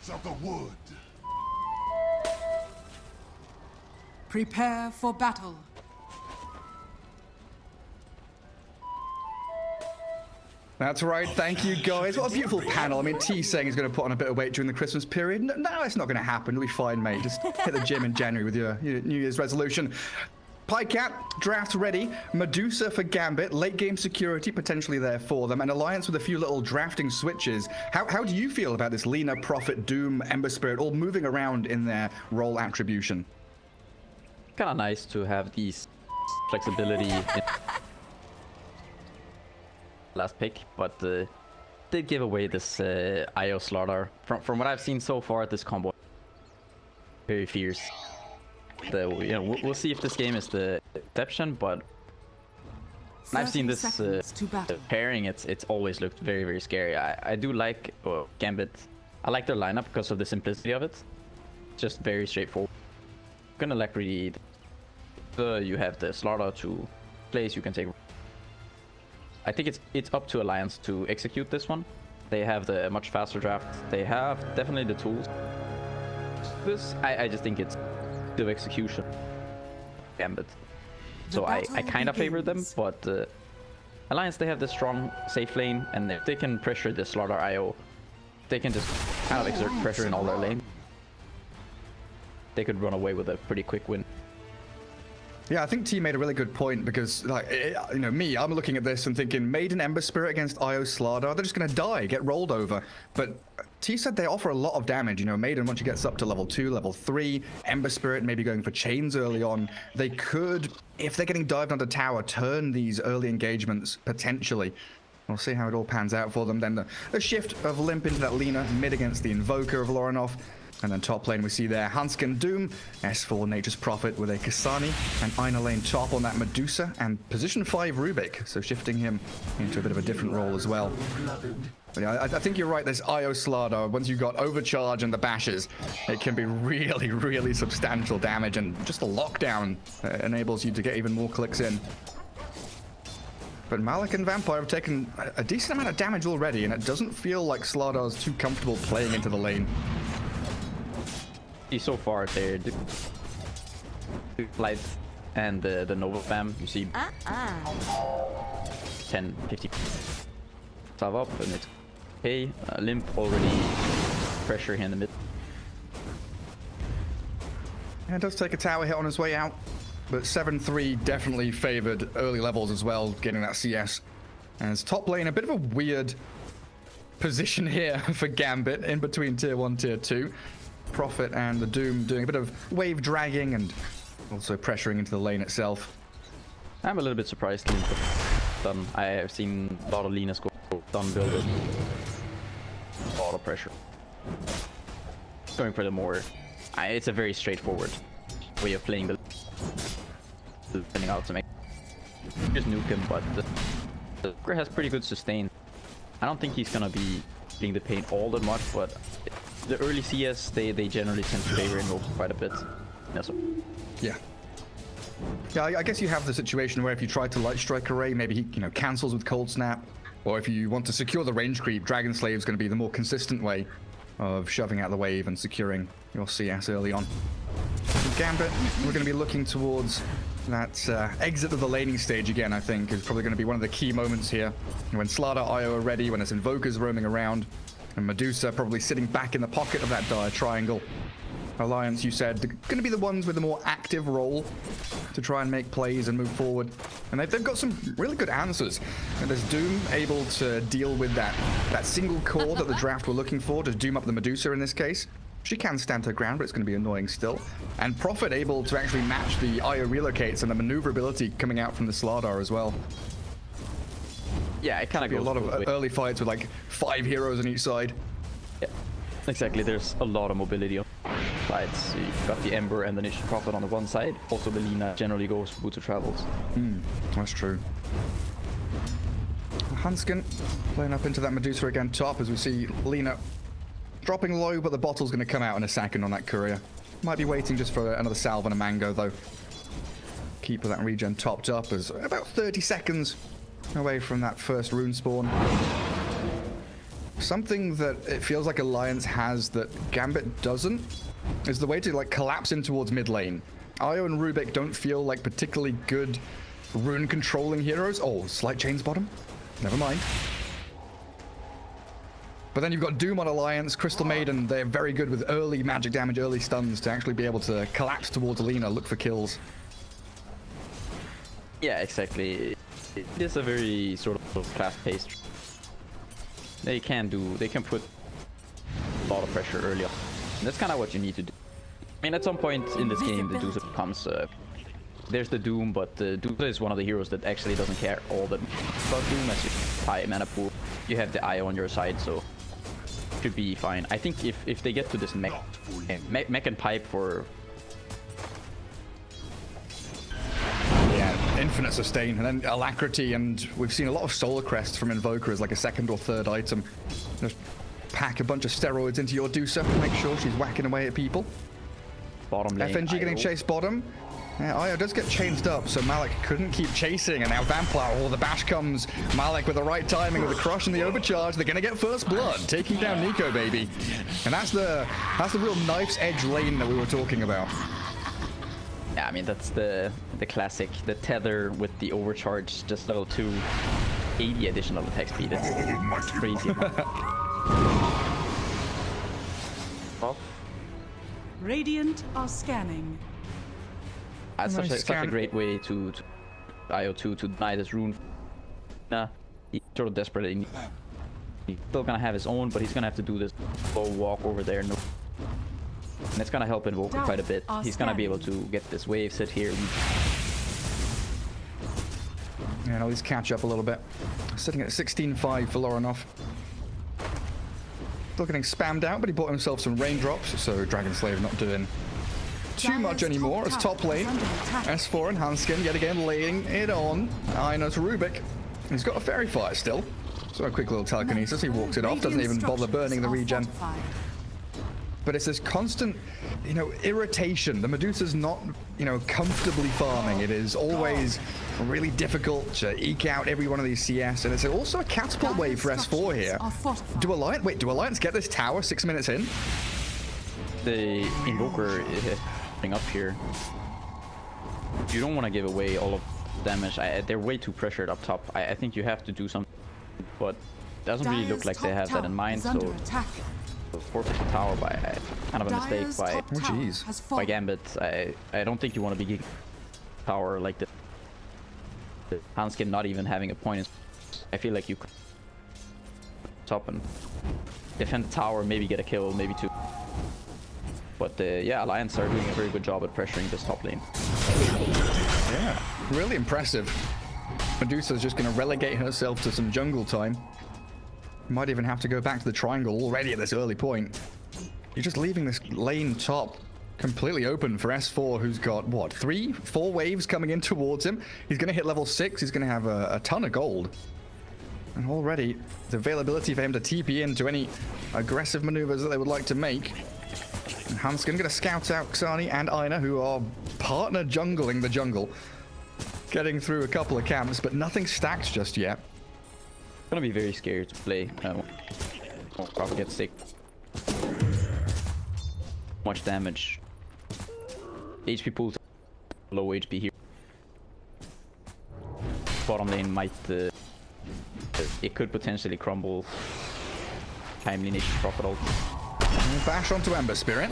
of the wood. Prepare for battle. That's right, thank you guys. What a beautiful panel. I mean, T saying he's going to put on a bit of weight during the Christmas period. No, it's not going to happen. It'll be fine, mate. Just hit the gym in January with your New Year's resolution. Pycat, draft ready. Medusa for Gambit. Late game security potentially there for them. An alliance with a few little drafting switches. How do you feel about this Lina, Prophet, Doom, Ember Spirit all moving around in their role attribution? Kind of nice to have these flexibility in last pick, but did give away this IO slaughter. From what I've seen so far, this combo very fierce. We'll see if this game is the exception, but I've seen this pairing. It's always looked very, very scary. I do like Gambit. I like their lineup because of the simplicity of it. Just very straightforward. Gonna like really. You have the slaughter to place. You can take. I think it's up to Alliance to execute this one. They have the much faster draft. They have definitely the tools. This I just think it's the execution. Gambit. So I kind of favor them, but Alliance, they have the strong safe lane, and if they can pressure the slaughter IO, they can just kind of exert pressure in all their lane. They could run away with a pretty quick win. Yeah, I think T made a really good point because, like, me, I'm looking at this and thinking, Maiden Ember Spirit against IO Slardar, they're just going to die, get rolled over. But T said they offer a lot of damage. Maiden, once you get up to level 2, level 3, Ember Spirit maybe going for chains early on. They could, if they're getting dived onto tower, turn these early engagements potentially. We'll see how it all pans out for them. Then the shift of Limmp into that Lina, mid against the Invoker of Lorenof. And then top lane we see there Handsken Doom, S4 Nature's Prophet with a ksani, and eine lane top on that Medusa, and position 5 Rubik, so shifting him into a bit of a different role as well. But yeah, I think you're right, this IO Slardar, once you've got overcharge and the bashes, it can be really, really substantial damage, and just a lockdown enables you to get even more clicks in. But Malik and Vampire have taken a decent amount of damage already, and it doesn't feel like Slardar's too comfortable playing into the lane. So far, they're Flight and the Nova Fam. You see 10, 50 sub up, and it's okay. Limmp already pressure here in the mid. And does take a tower hit on his way out, but 7-3 definitely favored early levels as well, getting that CS. And it's top lane, a bit of a weird position here for Gambit in between tier 1, tier 2. Prophet and the Doom doing a bit of wave dragging and also pressuring into the lane itself. I'm a little bit surprised Limmp done. I have seen a lot of Lina's go done building. A lot of pressure. Going for the more... it's a very straightforward way of playing the... Depending out to make... Just nuke him, but the Joker has pretty good sustain. I don't think he's gonna be feeling the pain all that much, but... The early CS, they generally tend to favor Invoke quite a bit. Yeah. Yeah, I guess you have the situation where if you try to Light Strike Array, maybe he cancels with Cold Snap. Or if you want to secure the range creep, Dragon Slave is going to be the more consistent way of shoving out the wave and securing your CS early on. Gambit, we're going to be looking towards that exit of the laning stage again, I think, is probably going to be one of the key moments here. When Slardar IO are ready, when there's Invokers roaming around. And Medusa probably sitting back in the pocket of that dire triangle. Alliance, you said, they're going to be the ones with a more active role to try and make plays and move forward. And they've got some really good answers. And there's Doom able to deal with that single core that the draft were looking for, to Doom up the Medusa in this case. She can stand her ground, but it's going to be annoying still. And Prophet able to actually match the IO relocates and the maneuverability coming out from the Slardar as well. Yeah, it kind of goes a lot of early fights with like 5 heroes on each side. Yeah, exactly. There's a lot of mobility on sides. So you've got the Ember and the Nature's Prophet on the one side. Also, the Lina generally goes for Boots of Travels. That's true. Handsken playing up into that Medusa again top as we see Lina dropping low, but the bottle's going to come out in a second on that courier. Might be waiting just for another salve and a mango though. Keep that regen topped up as about 30 seconds away from that first rune spawn. something that it feels like Alliance has that Gambit doesn't is the way to like collapse in towards mid lane. Io and Rubik don't feel like particularly good rune controlling heroes. Oh, slight chains bottom. Never mind. But then you've got Doom on Alliance, Crystal Maiden. They're very good with early magic damage, early stuns to actually be able to collapse towards Alina, look for kills. Yeah, exactly. It is a very sort of fast-paced. They can put a lot of pressure early on. And that's kind of what you need to do. I mean, at some point in this game, the Dota becomes... there's the Doom, but Dota is one of the heroes that actually doesn't care all that about Doom as you high mana pool. You have the Io on your side, so should be fine. I think if they get to this mech and pipe for... Yeah, infinite sustain, and then alacrity, and we've seen a lot of solar crests from Invoker as like a second or third item. Just pack a bunch of steroids into your Dusa, make sure she's whacking away at people. Bottom lane, FNG getting chased bottom. Yeah, Io does get changed up, so Malik couldn't keep chasing, and now Vampire, the bash comes. Malik with the right timing, with the crush and the overcharge, they're gonna get first blood, taking down Nikobaby. And that's the real knife's edge lane that we were talking about. Yeah, I mean, that's the classic, the tether with the overcharge, just level 2, 80 additional attack speed. It's crazy. Off. Radiant are scanning. That's Nice such a great way to IO2 to deny this rune. Nah, he's sort of desperate. He's still gonna have his own, but he's gonna have to do this slow walk over there. No. And it's gonna help Invoker quite a bit. He's gonna be able to get this wave sit here. Yeah, at least catch up a little bit. Sitting at 16-5 for Lorenof. Still getting spammed out, but he bought himself some raindrops, so Dragon Slayer not doing too much anymore. As top lane, S4 and Handsken yet again laying it on. eine to Rubik. He's got a fairy fire still. So a quick little telekinesis, he walks it off, doesn't even bother burning the regen. But it's this constant, irritation. The Medusa's not, comfortably farming. It is always really difficult to eke out every one of these CS, and it's also a catapult wave for S4 here. Do Alliance get this tower 6 minutes in? The Invoker is up here. You don't want to give away all of the damage. They're way too pressured up top. I think you have to do something, but it doesn't really look like they have that in mind, so forfeit the tower by kind of a mistake by Gambit. I don't think you want to be power like the Handsken not even having a point. I feel like you could top and defend the tower, maybe get a kill, maybe two. But yeah, Alliance are doing a very good job at pressuring this top lane. Yeah, really impressive. Medusa's just going to relegate herself to some jungle time. Might even have to go back to the triangle already at this early point. You're just leaving this lane top completely open for S4, who's got, what, 3, 4 waves coming in towards him. He's going to hit level 6. He's going to have a ton of gold. And already, the availability for him to TP into any aggressive maneuvers that they would like to make. And Handsken going to scout out ksani and eine, who are partner jungling the jungle. Getting through a couple of camps, but nothing stacked just yet. Gonna be very scary to play. Probably get sick. Much damage. HP pools low HP here. Bottom lane might it could potentially crumble. Timely nation Prophet ult. Bash onto Ember Spirit.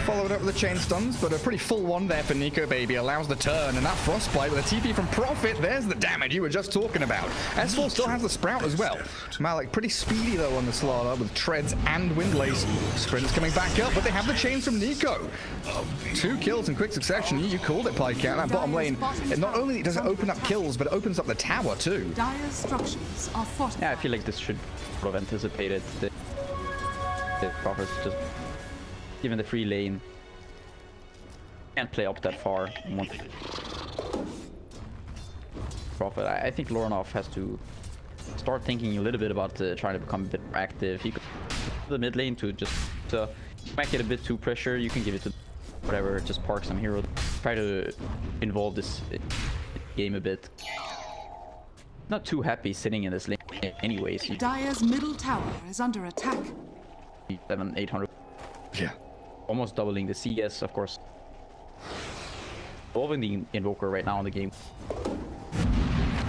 Followed up with the chain stuns, but a pretty full one there for Nikobaby. Allows the turn, and that frostbite with a TP from Prophet. There's the damage you were just talking about. S4 still has the sprout as well. Malik pretty speedy though on the Slardar with treads and windlace. Sprint's coming back up, but they have the chains from Nico. 2 kills in quick succession. You called it, Pike Cat. That bottom lane. And not only does it open up kills, but it opens up the tower too. Yeah, I feel like this should sort of anticipated the Prophet's just given the free lane. Can't play up that far. Prophet, I think Lorenof has to start thinking a little bit about trying to become a bit more active. He could the mid lane to just might get a bit too pressure. You can give it to whatever, just park some hero. Try to involve this game a bit. not too happy sitting in this lane anyways. Dire's middle tower is under attack. 700-800. Yeah. Almost doubling the CS, of course. Involving the Invoker right now in the game.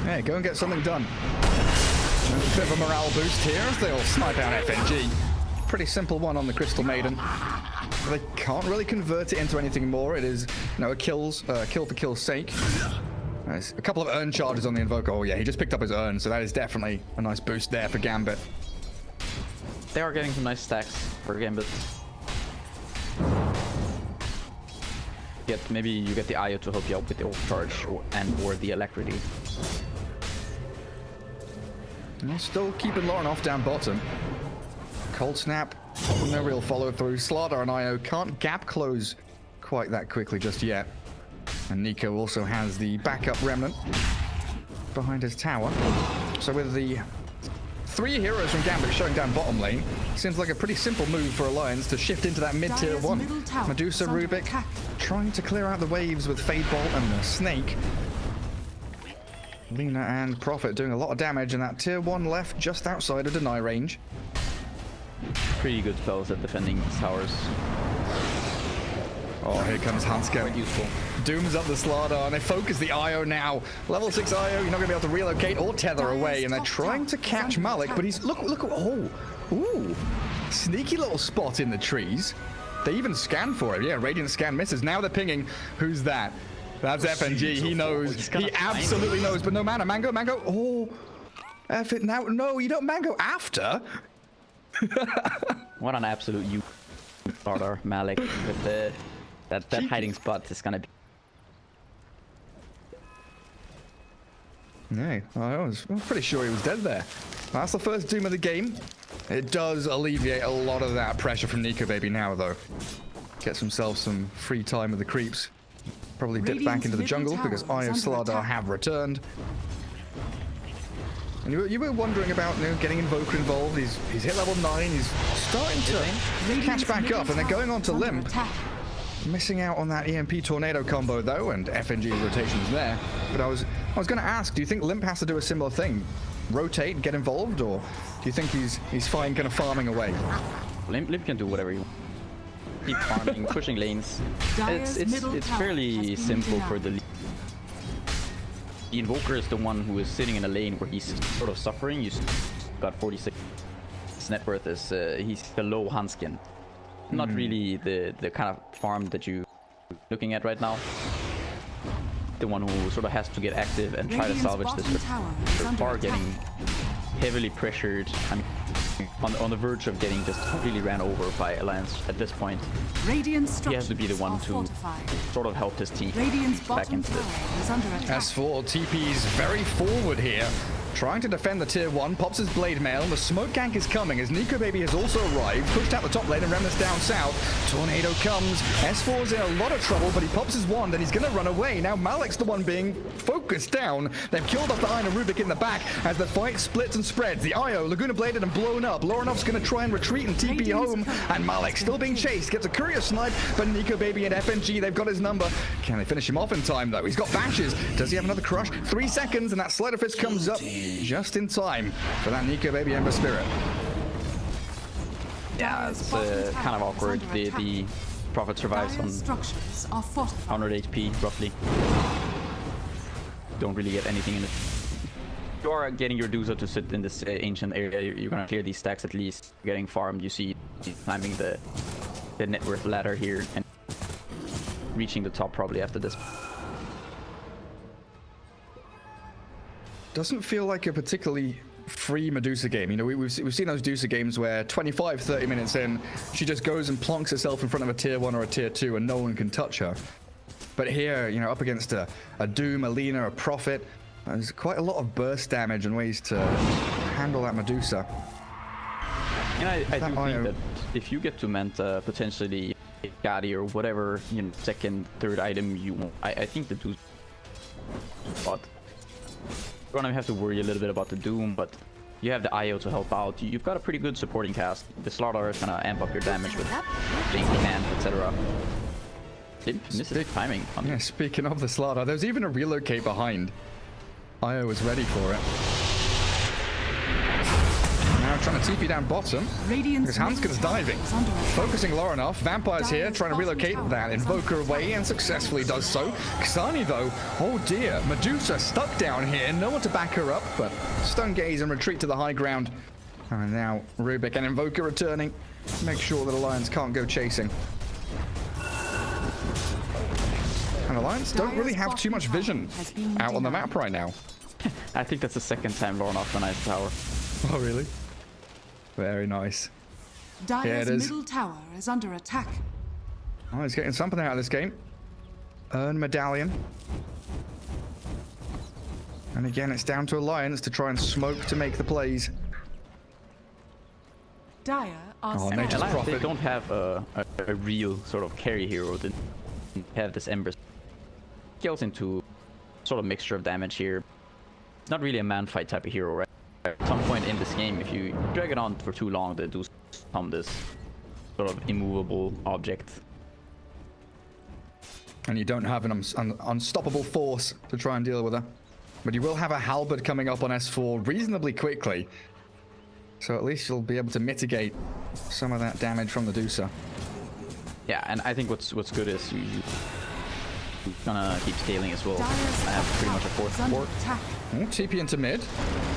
Hey, go and get something done. A bit of a morale boost here as they all snipe out FNG. Pretty simple one on the Crystal Maiden. They can't really convert it into anything more. It is, you know, a kill for kill's sake. There's a couple of urn charges on the Invoker. Oh yeah, he just picked up his urn, so that is definitely a nice boost there for Gambit. They are getting some nice stacks for Gambit. Maybe you get the IO to help you out with the overcharge or the Alacrity. And still keeping Lorenof down bottom. Cold Snap, no real follow through. Slardar and IO can't gap close quite that quickly just yet. And Nico also has the backup remnant behind his tower. So with the 3 heroes from Gambit showing down bottom lane, seems like a pretty simple move for Alliance to shift into that mid-tier 1. Medusa, Rubik, trying to clear out the waves with Fade Bolt and the Snake. Lina and Prophet doing a lot of damage, and that tier 1 left just outside of deny range. Pretty good spells at defending towers. Oh, here comes Handsken. Quite useful. Dooms up the Slardar, and they focus the IO now. Level 6 IO, you're not going to be able to relocate or tether away, and they're trying to catch Malik, but he's... Look, oh, ooh. Sneaky little spot in the trees. They even scan for it. Yeah, Radiant scan misses. Now they're pinging. Who's that? That's FNG. He knows. He absolutely knows, but no mana. Mango. Oh, F it now. No, you don't Mango after. What an absolute starter, Malik. With the that hiding spot is gonna be. No, I was pretty sure he was dead there. That's the first Doom of the game. It does alleviate a lot of that pressure from Nikobaby now, though. Gets himself some free time with the creeps. Probably dip back into the jungle because IO Slardar have returned. And you were wondering about, you know, getting Invoker involved. He's hit level 9. He's starting to catch back up, and they're going on to Limmp. Missing out on that EMP tornado combo though, and FNG rotations there. But I was going to ask, do you think Limmp has to do a similar thing? Rotate, get involved, or do you think he's fine kind of farming away? Limmp can do whatever he wants. Keep farming, pushing lanes. It's fairly simple for the lead. The Invoker is the one who is sitting in a lane where he's sort of suffering. You got 46. His net worth is he's below Handsken. Not really the kind of farm that you're looking at right now. The one who sort of has to get active and try to salvage this. So far getting heavily pressured. I mean, on the verge of getting just really ran over by Alliance at this point. He has to be the one to sort of help his team back into this. S4 TP's very forward here. Trying to defend the tier 1, pops his blade mail, and the smoke gank is coming as Nikobaby has also arrived, pushed out the top lane and Remnant's down south. Tornado comes, S4's in a lot of trouble, but he pops his wand and he's gonna run away. Now Malik's the one being focused down. They've killed off the eine Rubik in the back as the fight splits and spreads. The IO, Laguna bladed and blown up. Lorenof's gonna try and retreat and TP home, and Malik still being chased, gets a courier snipe, but Nikobaby and FNG, they've got his number. Can they finish him off in time though? He's got bashes. Does he have another crush? 3 seconds and that Slider Fist comes up just in time for that Nikobaby Ember Spirit. Yeah, it's kind of awkward. The Prophet survives on 100 HP roughly. Don't really get anything in it. You are getting your Duzo to sit in this ancient area. You're gonna clear these stacks at least. Getting farmed. You see climbing the net worth ladder here and reaching the top probably after this. Doesn't feel like a particularly free Medusa game. You know, we've seen those Medusa games where 25-30 minutes in, she just goes and plonks herself in front of a tier 1 or a tier 2 and no one can touch her. But here, you know, up against a Doom, a Lina, a Prophet, there's quite a lot of burst damage and ways to handle that Medusa. And I do think that if you get to Manta, potentially Gadi or whatever, you know, second, third item you want, I think the Doom spot. You're gonna have to worry a little bit about the Doom, but you have the IO to help out. You've got a pretty good supporting cast. The Slardar is gonna amp up your damage with Blink Command, etc. Limmp misses timing. Yeah, speaking of the Slardar, there's even a relocate behind. IO was ready for it. trying to TP down bottom. Radiant's Because Handsken's diving. is under attack. Focusing Lorenof. Vampire's here, Dire's trying to bottom relocate tower that is Invoker under away and successfully does so. ksani though, oh dear, Medusa stuck down here. No one to back her up, but stun gaze and retreat to the high ground. And now Rubik and Invoker returning. Make sure that Alliance can't go chasing. And Alliance don't really have too much vision out on the map right now. I think that's the second time Lorenof denies tower. Oh, really? Very nice. Dire's it is. middle tower is under attack. Oh, he's getting something out of this game. Earn medallion. And again, it's down to Alliance to try and smoke to make the plays. Dire are Oh, scared. Nature's Alliance, they Prophet. don't have a real sort of carry hero. They have this Ember. Scales into sort of mixture of damage here. It's not really a man fight type of hero, right? At some point in this game, if you drag it on for too long, they do become this sort of immovable object. And you don't have an unstoppable force to try and deal with her. But you will have a halberd coming up on S4 reasonably quickly. So at least you'll be able to mitigate some of that damage from the Medusa. Yeah, and I think what's good is you're gonna keep scaling as well. I have pretty much a fourth support. Oh, TP into mid.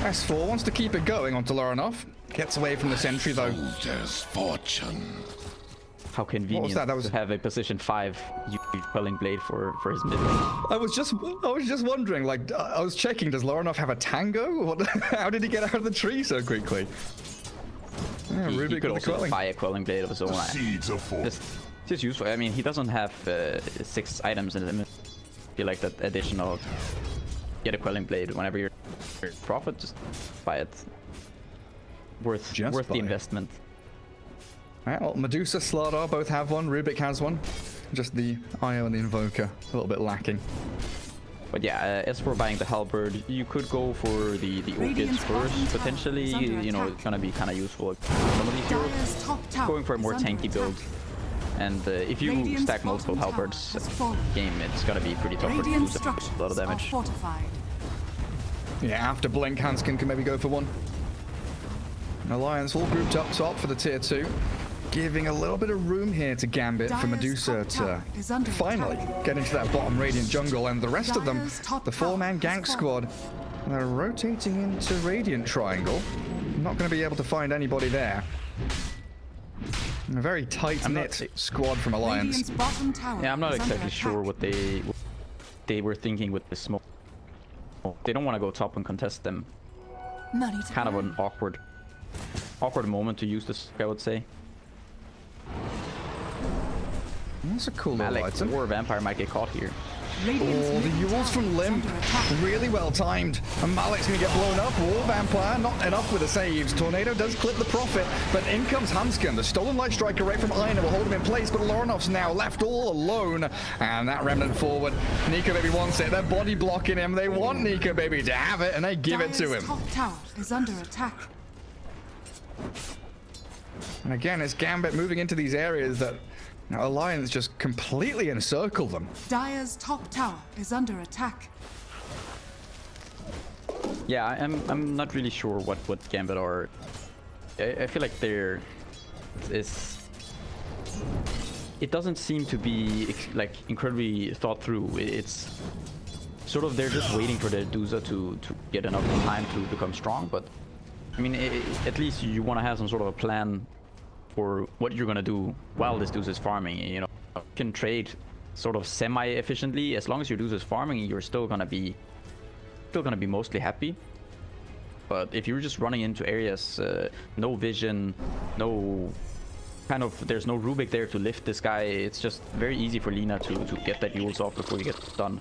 S4 wants to keep it going onto Lorenof. Gets away from the sentry though. Soldier's fortune. How convenient that? That was- to have a position 5 quelling blade for his mid lane. I was just wondering, like, I was checking, does Lorenof have a tango? What, how did he get out of the tree so quickly? Yeah, He Rubik could with the also quelling. buy a quelling blade of his own. Seeds of fortune. Just useful. I mean, he doesn't have 6 items in the inventory. I feel like that additional get a quelling blade whenever you're profit, just buy it. Worth Just the buy it. investment. Alright, well, Medusa, Slardar both have one. Rubik has one. Just the Io and the Invoker a little bit lacking. But yeah, as for buying the halberd, you could go for the orchids Radiant's bottom first. tower Potentially, is under you know, attack. it's gonna be kind of useful. Some of these heroes Dire's top tower going for a more is under tanky attack. build. And if you Radiant's stack multiple bottom tower halberds has in fallen. the game, it's gonna be pretty tough for Radiant you to do structures a lot of are damage. fortified. Yeah, after Blink, Handsken can maybe go for one. And Alliance all grouped up top for the tier 2. Giving a little bit of room here to Gambit for Dire's Medusa top tower to is under finally attack. get into that bottom Radiant jungle. And the rest of them, Dire's top the tower 4-man is gank squad, they're rotating into Radiant Triangle. Not going to be able to find anybody there. A very tight-knit squad from Alliance. Radiant's bottom tower Yeah, I'm not is under exactly sure attack. what they were thinking with the smoke. They don't want to go top and contest them. Money to Kind of burn. an awkward moment to use this, I would say. That's a cool little Malik item. or Vampire might get caught here. Radiant's Oh, the middle Yules from tower is Limmp. under attack. Really well timed. And Malik's going to get blown up. Oh, Vampire, not enough with the saves. Tornado does clip the Prophet, but in comes Handsken. The stolen Light Striker right from eine will hold him in place, but Lorenov's now left all alone. And that Remnant forward. Nikobaby wants it. They're body blocking him. They want Nikobaby to have it, and they give it to Dire's him. top tower is under attack. And again, it's Gambit moving into these areas that Alliance just completely encircle them. Dire's top tower is under attack. Yeah, I'm not really sure what Gambit are. I feel like they're it doesn't seem to be like incredibly thought through. It's sort of they're just waiting for their Dusa to get enough time to become strong. But I mean, at least you want to have some sort of a plan for what you're gonna do while this Dusa is farming. You know, you can trade sort of semi-efficiently as long as your Dusa is farming. You're still gonna be mostly happy. But if you're just running into areas, no vision, no kind of, there's no Rubik there to lift this guy, it's just very easy for Lina to get that Yules off before you get done.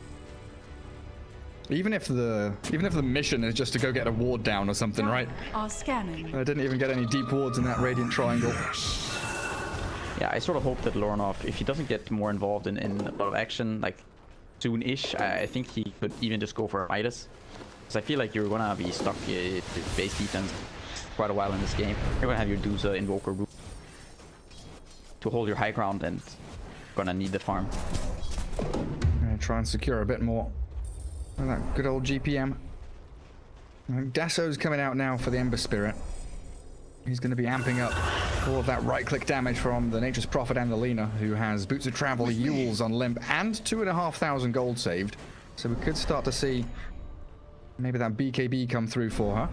Even if the mission is just to go get a ward down or something, right? Are scanning. I didn't even get any deep wards in that Radiant Triangle. Yeah, I sort of hope that Lorenof, if he doesn't get more involved in a lot of action, like soon-ish, I think he could even just go for Midas. Because I feel like you're gonna be stuck with base defense quite a while in this game. You're gonna have your Dusa, Invoker to hold your high ground, and gonna need the farm. Gonna try and secure a bit more of that good old GPM. And Dasso's coming out now for the Ember Spirit. He's going to be amping up all of that right-click damage from the Nature's Prophet and the Lina, who has Boots of Travel, Yules on Limmp, and 2,500 gold saved. So we could start to see maybe that BKB come through for her.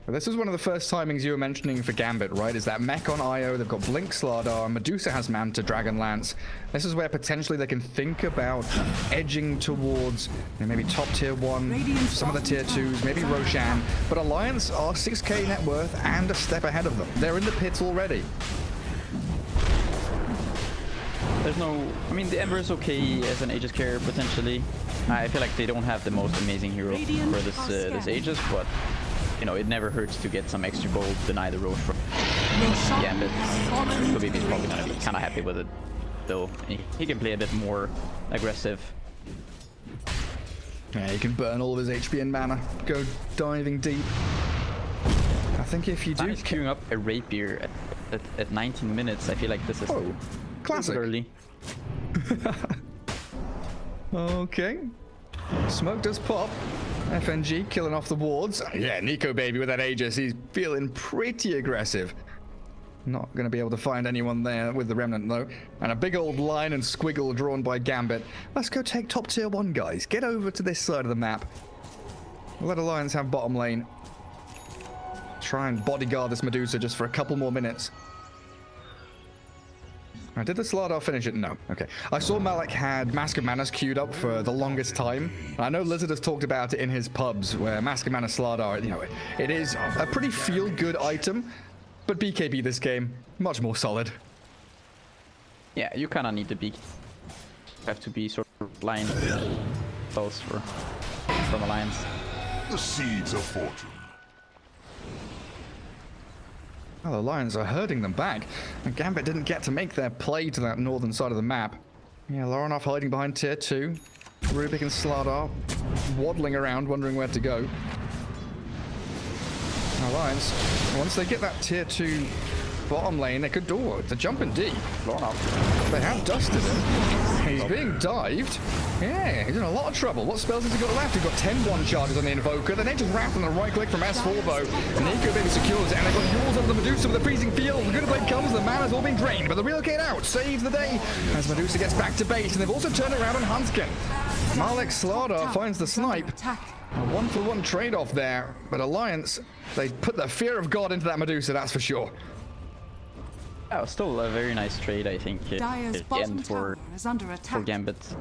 But this is one of the first timings you were mentioning for Gambit, right? Is that mech on Io, they've got Blink Slardar, Medusa has Manta, Dragonlance. This is where potentially they can think about edging towards maybe top tier 1, some of the tier 2s, maybe Roshan. But Alliance are 6k net worth and a step ahead of them. They're in the pits already. There's no... I mean, the Ember is okay as an Aegis carrier, potentially. I feel like they don't have the most amazing hero for this Aegis, but... You know, it never hurts to get some extra gold, deny the Roche from Gambit. Nikobaby is probably gonna be kind of happy with it, though. He can play a bit more aggressive. Yeah, he can burn all of his HP and mana, go diving deep. I think if you do... He's queuing up a Rapier at 19 minutes. I feel like this is classic. Early. Okay. Smoke does pop. FNG killing off the wards. Yeah, Nikobaby with that Aegis. He's feeling pretty aggressive. Not going to be able to find anyone there with the Remnant, though. And a big old line and squiggle drawn by Gambit. Let's go take top tier 1, guys. Get over to this side of the map. We'll let Alliance have bottom lane. Try and bodyguard this Medusa just for a couple more minutes. Did the Slardar finish it? No. Okay. I saw Malik had Mask of Manas queued up for the longest time. I know Lizard has talked about it in his pubs, where Mask of Manas Slardar, you know, it is a pretty feel-good item, but BKB this game, much more solid. Yeah, you kind of need the BKB. Have to be sort of line close from Alliance. The seeds of fortune. Well, the Lions are herding them back, and Gambit didn't get to make their play to that northern side of the map. Yeah, Lorenof hiding behind tier 2. Rubik and Slardar waddling around, wondering where to go. Alliance, once they get that tier 2 bottom lane, they could do it. They're jumping deep. Lorenof, they have dusted him. He's being dived. Yeah, he's in a lot of trouble. What spells has he got left? He's got 10-1 charges on the Invoker. The Nature's Wrath on the right click from S4 though. And Nikobaby secures it, and they've got Yules over the Medusa with the freezing field. The good blade comes, the mana's all been drained, but the relocate out saves the day as Medusa gets back to base, and they've also turned around on Handsken. Malik Slardar finds the snipe. A 1-for-1 trade-off there, but Alliance, they put the fear of God into that Medusa, that's for sure. Oh, still a very nice trade, I think, Dire's at the bottom end tower is under attack. for Gambit.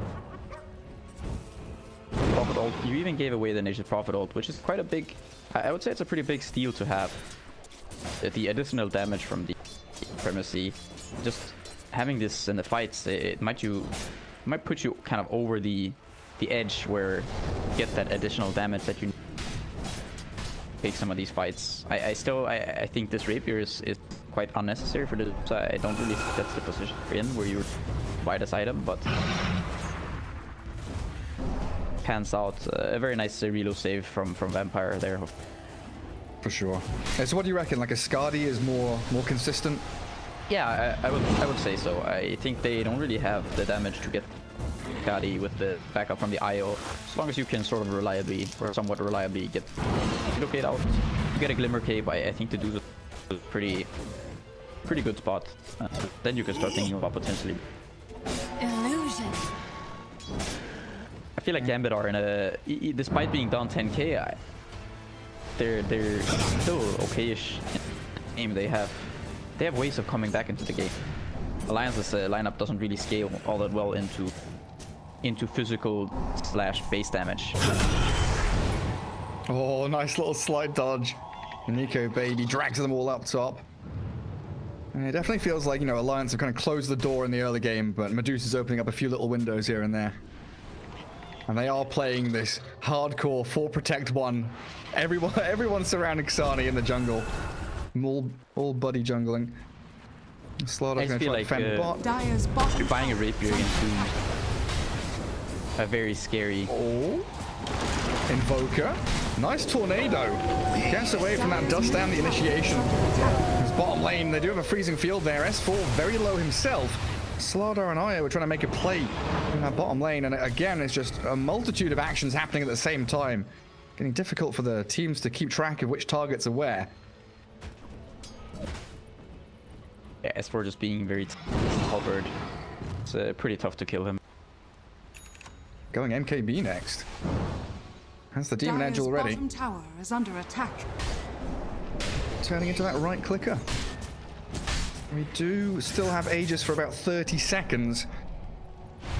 Prophet ult. You even gave away the Nature's Prophet ult, which is quite a big... I would say it's a pretty big steal to have. The additional damage from the Supremacy. Just having this in the fights, it might put you kind of over the edge where you get that additional damage that you need to take some of these fights. I think this Rapier is quite unnecessary for this, so I don't really think that's the position you're in where you buy this item, but pans out. A very nice reload save from Vampire there. For sure. So what do you reckon? Like a Skadi is more consistent? Yeah, I would say so. I think they don't really have the damage to get Skadi with the backup from the IO. As long as you can sort of reliably, or somewhat reliably, get locate out, you get a Glimmer Cape. I think to do the pretty good spot. Then you can start thinking about potentially. Illusion. I feel like Gambit are in a, despite being down 10k, they're still okay-ish in the game. They have ways of coming back into the game. Alliance's lineup doesn't really scale all that well into physical / base damage. Oh, nice little slide dodge. Nikobaby drags them all up top. And it definitely feels like, you know, Alliance have kind of closed the door in the early game, but Medusa's opening up a few little windows here and there. And they are playing this hardcore 4 protect 1. Everyone surrounding ksani in the jungle. All buddy jungling. Slardar going to try to defend bot. Dire's bottom You're buying a Rapier into a very scary... Oh. Invoker. Nice tornado. Gets away from that dust and the initiation. His bottom lane, they do have a freezing field there. S4 very low himself. Slardar and Io were trying to make a play in that bottom lane, and again, it's just a multitude of actions happening at the same time. Getting difficult for the teams to keep track of which targets are where. Yeah, as for just being very covered, it's pretty tough to kill him. Going MKB next. Has the Demon Edge Dire's already. bottom tower is under attack. Turning into that right clicker. We do still have Aegis for about 30 seconds.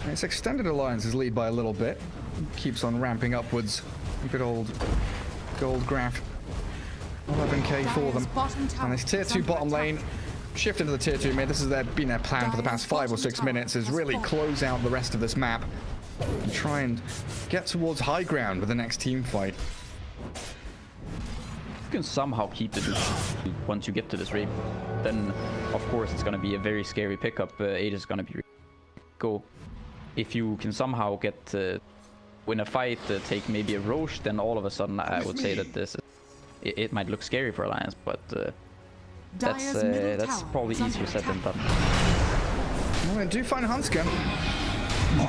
Its extended alliance's lead by a little bit. Keeps on ramping upwards. Good old gold graph. 11k for them. And this tier 2 bottom lane, shift into the tier 2 mid. This has been their plan for the past 5 or 6 minutes, is really close out the rest of this map and try and get towards high ground with the next team fight. You can somehow keep the dude once you get to this raid, then of course it's going to be a very scary pickup. Aegis is going to be go. If you can somehow get win a fight, take maybe a Roche, then all of a sudden I would say that this it might look scary for Alliance, but that's probably easier said than done. Well, I do find Handsken.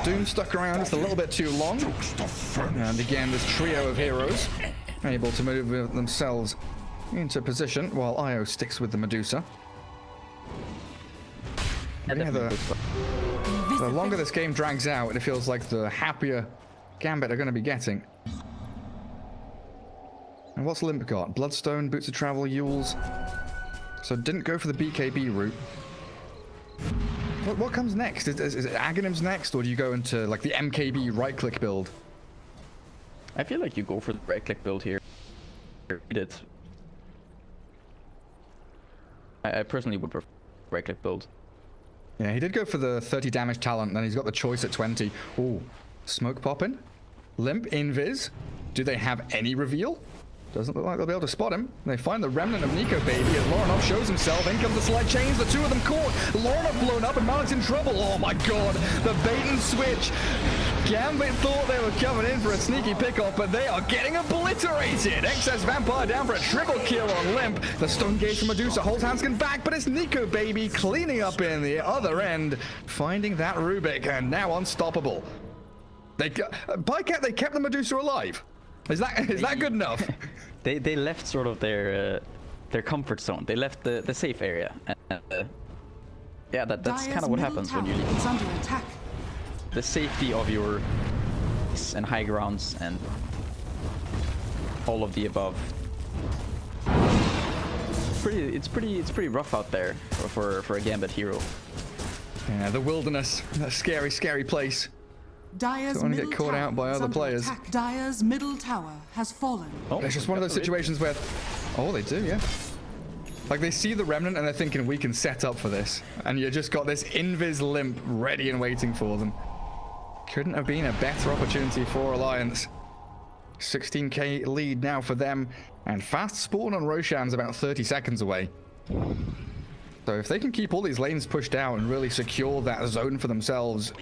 Doom stuck around just a little bit too long. And again, this trio of heroes able to move themselves into position while Io sticks with the Medusa. Yeah, the longer this game drags out, it feels like the happier Gambit are going to be getting. And what's Limmp got? Bloodstone, Boots of Travel, Yules. So didn't go for the BKB route. What comes next? Is it Aghanims next, or do you go into like the MKB right-click build? I feel like you go for the right-click build here. Read it. I personally would prefer right-click build. Yeah, he did go for the 30 damage talent, and then he's got the choice at 20. Ooh, smoke popping. Limmp, invis. Do they have any reveal? Doesn't look like they'll be able to spot him. They find the remnant of Nikobaby as Lorenof shows himself. In comes the slide chains, the two of them caught. Lorenof blown up and Malik's in trouble. Oh my god, the bait and switch. Gambit thought they were coming in for a sneaky pickoff, but they are getting obliterated. Excess Vampire down for a triple kill on Limmp. The Stone Gauge from Medusa holds Handsken back, but it's Nikobaby cleaning up in the other end, finding that Rubik, and now unstoppable. Bycat, they kept the Medusa alive. Is that good enough? They left sort of their comfort zone. They left the safe area. Yeah, that's kind of what happens when you leave under attack. the safety of your and high grounds and all of the above. It's pretty rough out there for a Gambit hero. Yeah, the wilderness, that scary place. Dire's Don't want to get caught out by other players. Attack. Dire's middle tower has fallen. Oh, It's just one of those situations where, oh, they do, yeah. Like they see the remnant and they're thinking we can set up for this, and you just got this invis Limmp ready and waiting for them. Couldn't have been a better opportunity for Alliance. 16k lead now for them, and fast spawn on Roshan's about 30 seconds away. So if they can keep all these lanes pushed out and really secure that zone for themselves,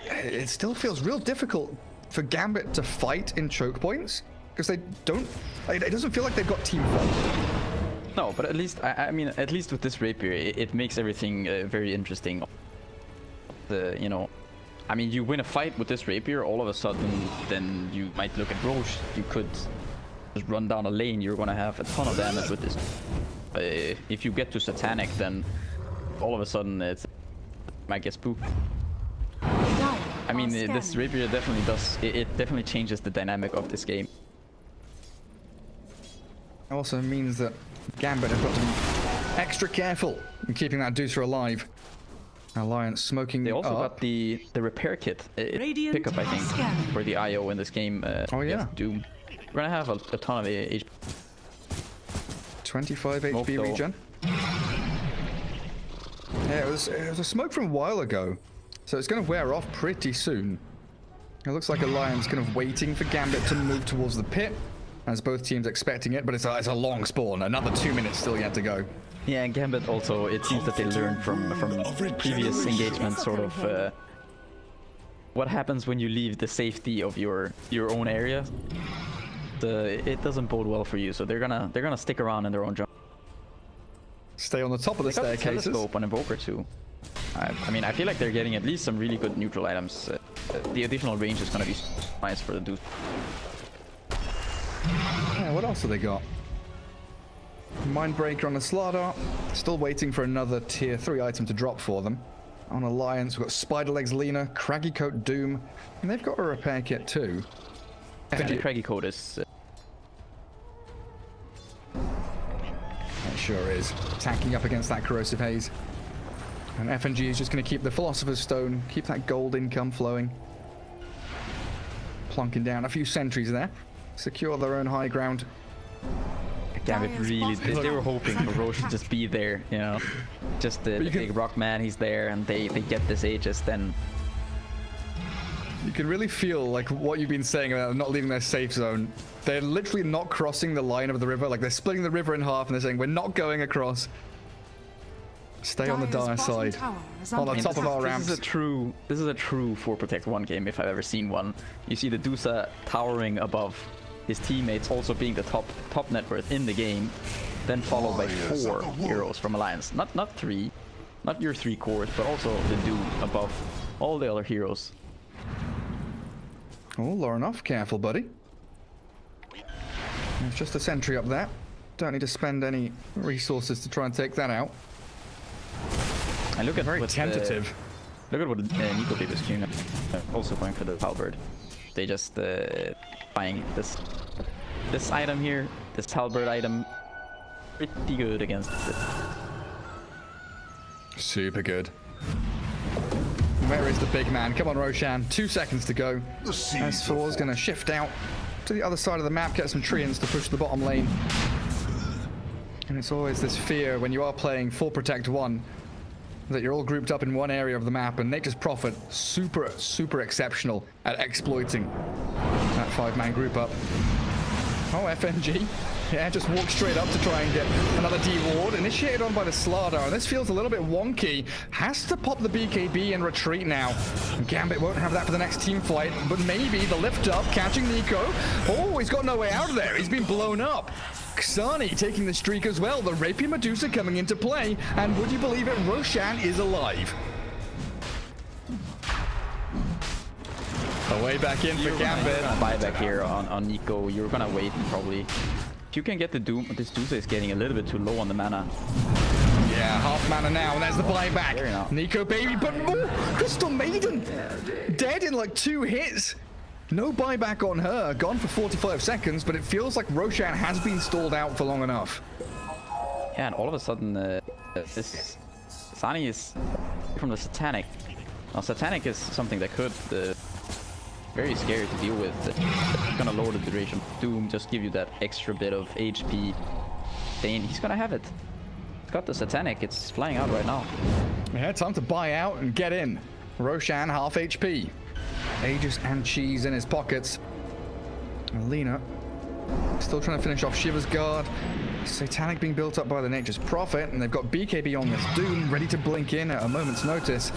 it still feels real difficult for Gambit to fight in choke points, because they don't, it doesn't feel like they've got team fight. No, but at least, I mean, at least with this rapier, it makes everything very interesting. You know, I mean, you win a fight with this rapier, all of a sudden, then you might look at Roche. You could just run down a lane, you're gonna have a ton of damage with this. If you get to Satanic, then all of a sudden, it might get spooked. I mean, this rapier definitely does, it definitely changes the dynamic of this game. It also means that Gambit have got to be extra careful in keeping that Deucer alive. Alliance smoking. They also up. got the repair kit pickup, I think, for the IO in this game. Oh yeah. Doom. We're gonna have a ton of HP. 25 HP regen. Yeah, it was a smoke from a while ago, so it's going to wear off pretty soon. It looks like Alliance kind of waiting for Gambit to move towards the pit, as both teams expecting it, but it's a long spawn. Another 2 minutes still yet to go. Yeah, and Gambit also, it seems that they learned from previous engagements, sort of what happens when you leave the safety of your own area. It doesn't bode well for you, so they're gonna stick around in their own jump. Stay on the top of the staircases. Telescope on Invoker too. I mean, I feel like they're getting at least some really good neutral items. The additional range is gonna be nice for the dude. Yeah, what else have they got? Mindbreaker on the Slardar. Still waiting for another tier 3 item to drop for them. On Alliance, we've got Spider Legs Lina, Craggy Coat Doom, and they've got a repair kit too. The Craggy Coat is... It sure is. Tanking up against that Corrosive Haze. And FNG is just going to keep the Philosopher's Stone, keep that gold income flowing. Plonking down a few sentries there. Secure their own high ground. Gambit really, they were hoping for Roche to just be there, you know. Just the big rock man, he's there, and they get this Aegis, then... You can really feel like what you've been saying about not leaving their safe zone. They're literally not crossing the line of the river, like they're splitting the river in half and they're saying, we're not going across. Stay on the dire side. On the top of our ramps. This is a true 4 Protect 1 game if I've ever seen one. You see the Dusa towering above his teammates also being the top net worth in the game, then followed by 4 heroes from Alliance. Not 3, not your 3 cores, but also the Doom above all the other heroes. Oh, Lorenof, careful, buddy. There's just a sentry up there. Don't need to spend any resources to try and take that out. And look at very tentative. Look at what Nikobaby is doing. Also going for the halberd. They just buying this item here, this halberd item, pretty good against it. Super good. Where is the big man? Come on, Roshan. 2 seconds to go. S4 is going to shift out to the other side of the map, get some treants to push the bottom lane. And it's always this fear when you are playing full Protect 1 that you're all grouped up in one area of the map, and Nature's Prophet, super exceptional at exploiting that 5-man group up. Oh, FNG. Yeah, just walk straight up to try and get another D-Ward. Initiated on by the Slardar, and this feels a little bit wonky. Has to pop the BKB and retreat now. And Gambit won't have that for the next team fight, but maybe the lift up, catching Nico. Oh, he's got no way out of there. He's been blown up. Ksani taking the streak as well. The Rapier Medusa coming into play, and would you believe it, Roshan is alive. Away back in for Gambit. You're gonna buy back here on Nico. You're gonna wait probably. If you can get the Doom, this Dusa is getting a little bit too low on the mana. Yeah, half mana now, and there's the buyback. Nikobaby, but Crystal Maiden dead in like 2 hits. No buyback on her, gone for 45 seconds, but it feels like Roshan has been stalled out for long enough. Yeah, and all of a sudden, this ksani is from the Satanic. Now, Satanic is something that could very scary to deal with. It's gonna lower the duration. Doom, just give you that extra bit of HP. Dane, he's gonna have it. He's got the Satanic, it's flying out right now. Yeah, time to buy out and get in. Roshan, half HP. Aegis and cheese in his pockets. Lina still trying to finish off Shiva's guard. Satanic being built up by the Nature's Prophet, and they've got BKB on this Doom ready to blink in at a moment's notice.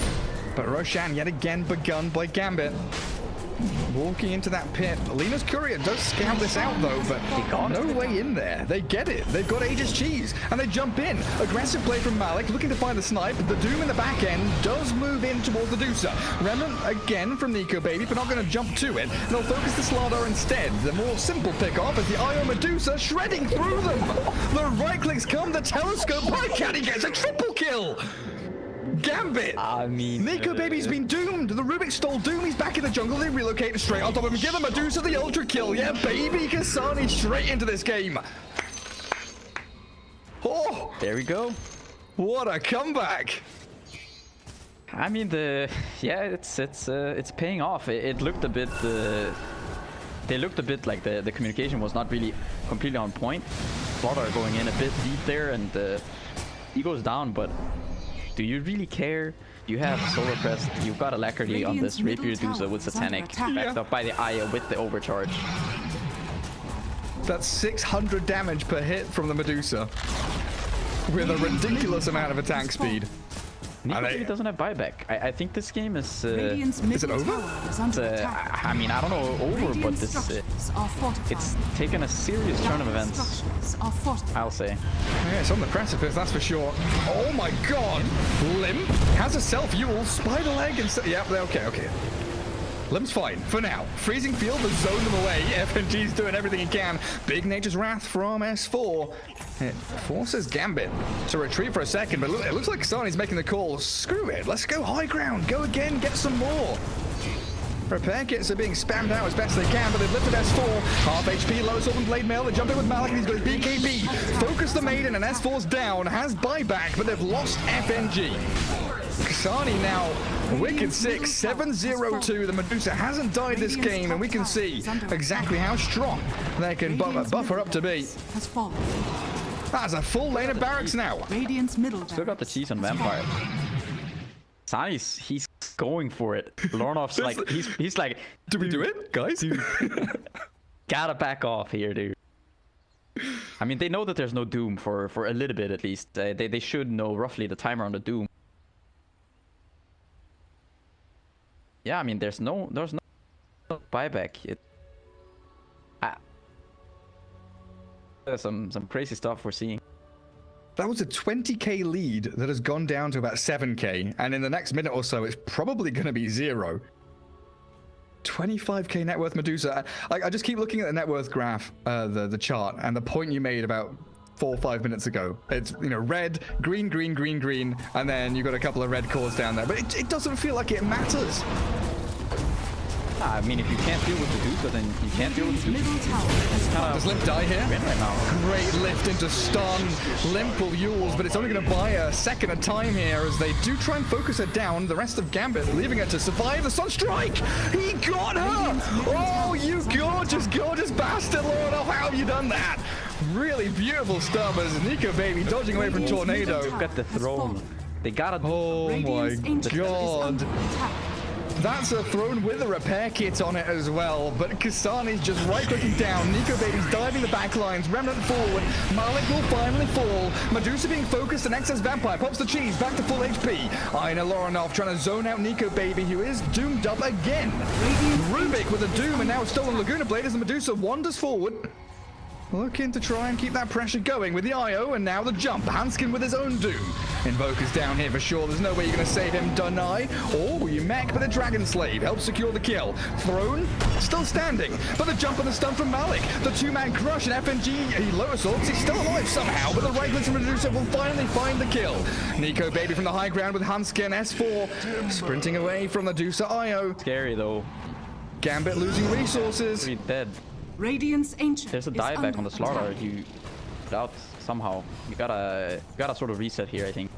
But Roshan yet again begun by Gambit. Walking into that pit. Alina's Courier does scout this out though, but no way in there. They get it. They've got Aegis cheese, and they jump in. Aggressive play from Malik, looking to find the snipe. The Doom in the back end does move in towards the Dusa. Remnant again from Nikobaby, but not going to jump to it. They'll focus the Slardar instead. The more simple pick-off as the Io Medusa shredding through them. The right clicks come, the telescope. Bycatty gets a triple kill. Gambit! I mean... Nikobaby's been doomed! The Rubik stole Doom, he's back in the jungle, they relocate straight on top of him, give him Medusa the ultra kill, yeah baby, ksani straight into this game! Oh! There we go. What a comeback! I mean, it's paying off. It looked a bit... they looked a bit like the communication was not really completely on point. Slaughter going in a bit deep there, and he goes down, but... Do you really care? You have Solar Crest, you've got Alacrity on this Rapier Medusa with Satanic, backed up by the Aya with the overcharge. That's 600 damage per hit from the Medusa, with a ridiculous amount of attack speed. Nikobaby doesn't have buyback. I think this game is... is it over? I mean, I don't know over, but this it's taken a serious turn of events, I'll say. Yeah, it's on the precipice, that's for sure. Oh my god! Limmp has a self-Yule, spider leg, and... yeah, okay. Limp's fine for now. Freezing Field has zoned them away. FNG's doing everything he can. Big Nature's Wrath from S4. It forces Gambit to retreat for a second, but it looks like ksani's making the call. Screw it. Let's go high ground. Go again. Get some more. Repair kits are being spammed out as best they can, but they've lifted S4. Half HP, low sword and blade mail. They jump in with Malik, and he's got his BKB. Focus the maiden, and S4's down. Has buyback, but they've lost FNG. ksani now wicked 6, 7-0-2. The Medusa hasn't died this game, and we can see exactly how strong they can buffer up to be. Has fallen. That's a full lane of barracks now. Radiant's middle Still got the cheese on Vampire. ksani's, he's going for it. Lorenof's like, he's like, do we do it, guys? Gotta back off here, dude. I mean, they know that there's no Doom for a little bit at least. They should know roughly the timer on the Doom. Yeah, I mean, there's no buyback. There's some crazy stuff we're seeing. That was a 20k lead that has gone down to about 7k, and in the next minute or so, it's probably going to be 0. 25k net worth Medusa. I just keep looking at the net worth graph, the chart, and the point you made about 4 or 5 minutes ago. It's, you know, red, green, green, green, green, and then you've got a couple of red cores down there, but it doesn't feel like it matters. I mean, if you can't deal with the Medusa, then you can't deal with the Medusa. Does Limmp die here? Right now. Great lift into stun. Limmp will use, but it's only going to buy a second of time here as they do try and focus her down. The rest of Gambit leaving her to survive the Sunstrike. He got her! Oh, you gorgeous, gorgeous bastard, Lorenof. How have you done that? Really beautiful stuff as Nikobaby dodging away from Tornado. Got the throne. They gotta. Oh my god. That's a throne with a repair kit on it as well, but ksani's just right-clicking down. Nikobaby's diving the backlines, Remnant forward. Malik will finally fall. Medusa being focused, and excess Vampire pops the cheese back to full HP. eine Lorenof trying to zone out Nikobaby, who is doomed up again. Rubik with a doom and now stolen Laguna Blade as the Medusa wanders forward. Looking to try and keep that pressure going with the IO, and now the jump. Handsken with his own doom. Invoker's down here for sure. There's no way you're going to save him, Dunai. Oh, you mech, but the Dragon Slave helps secure the kill. Throne, still standing, but the jump and the stun from Malik. The two-man crush and FNG, he low assaults. He's still alive somehow, but the right click from Medusa will finally find the kill. Nikobaby from the high ground with Handsken, S4, sprinting away from the Medusa IO. Scary though. Gambit losing resources. He's dead. Radiant's ancient. There's a dieback on the slaughter. You out somehow. You gotta sort of reset here, I think.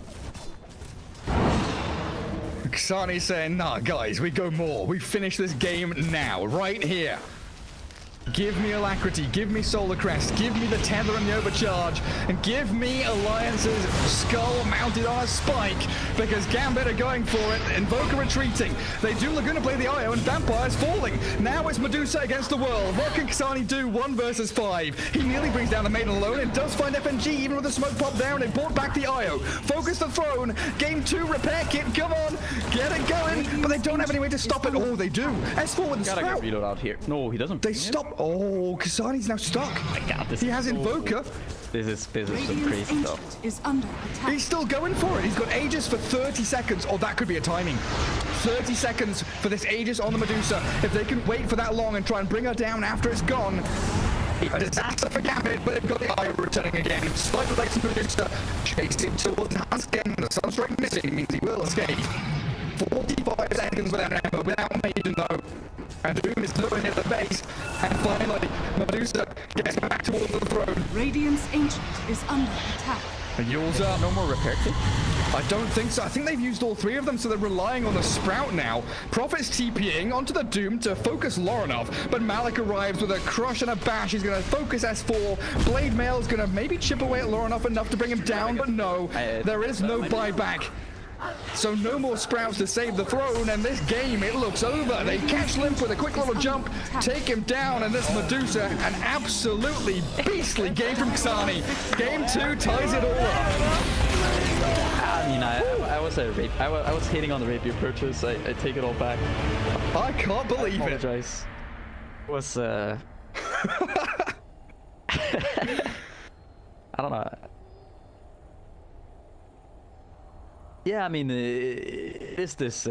ksani saying, nah, guys, we go more. We finish this game now, right here. Give me Alacrity, give me Solar Crest, give me the Tether and the Overcharge, and give me Alliance's skull mounted on a spike, because Gambit are going for it, Invoker retreating. They do Laguna play the IO, and Vampire's falling. Now it's Medusa against the world. What can ksani do? 1 versus 5. He nearly brings down the Maiden alone, and does find FNG, even with the smoke pop there, and they brought back the IO. Focus the throne. Game 2 repair kit, come on, get it going, but they don't have any way to stop it. Oh, they do. S4 with the Gotta sprout. get reload out here. No, he doesn't. They stop. Oh, ksani's now stuck. Oh my god, this He is has so Invoker. cool. This is some Radiant's crazy stuff. ancient is under attack. He's still going for it. He's got Aegis for 30 seconds. Oh, that could be a timing. 30 seconds for this Aegis on the Medusa. If they can wait for that long and try and bring her down after it's gone. A disaster for Gambit, but they've got the Eye returning again. Slightly late to Medusa. Chasing towards Handsken. The Sunstrike missing means he will escape. 45 seconds without Ember, without Maiden though. And Doom is nowhere near the base. And finally, Medusa gets back towards the throne. Radiant's ancient is under attack. And Yule's up. No more repair kit? I don't think so. I think they've used all 3 of them, so they're relying on the Sprout now. Prophet's TPing onto the Doom to focus Lorenof, but Malik arrives with a crush and a bash. He's going to focus S4. Blade Mail is going to maybe chip away at Lorenof enough to bring him down, but no, there is no buyback. So no more Sprouts to save the throne, and this game, it looks over. They catch Limmp with a quick little jump, take him down, and this Medusa, an absolutely beastly game from ksani. Game 2 ties it all up. I mean, I was hating on the rapier purchase. I take it all back. I can't believe I it. apologize. It was I don't know. Yeah, I mean, it is this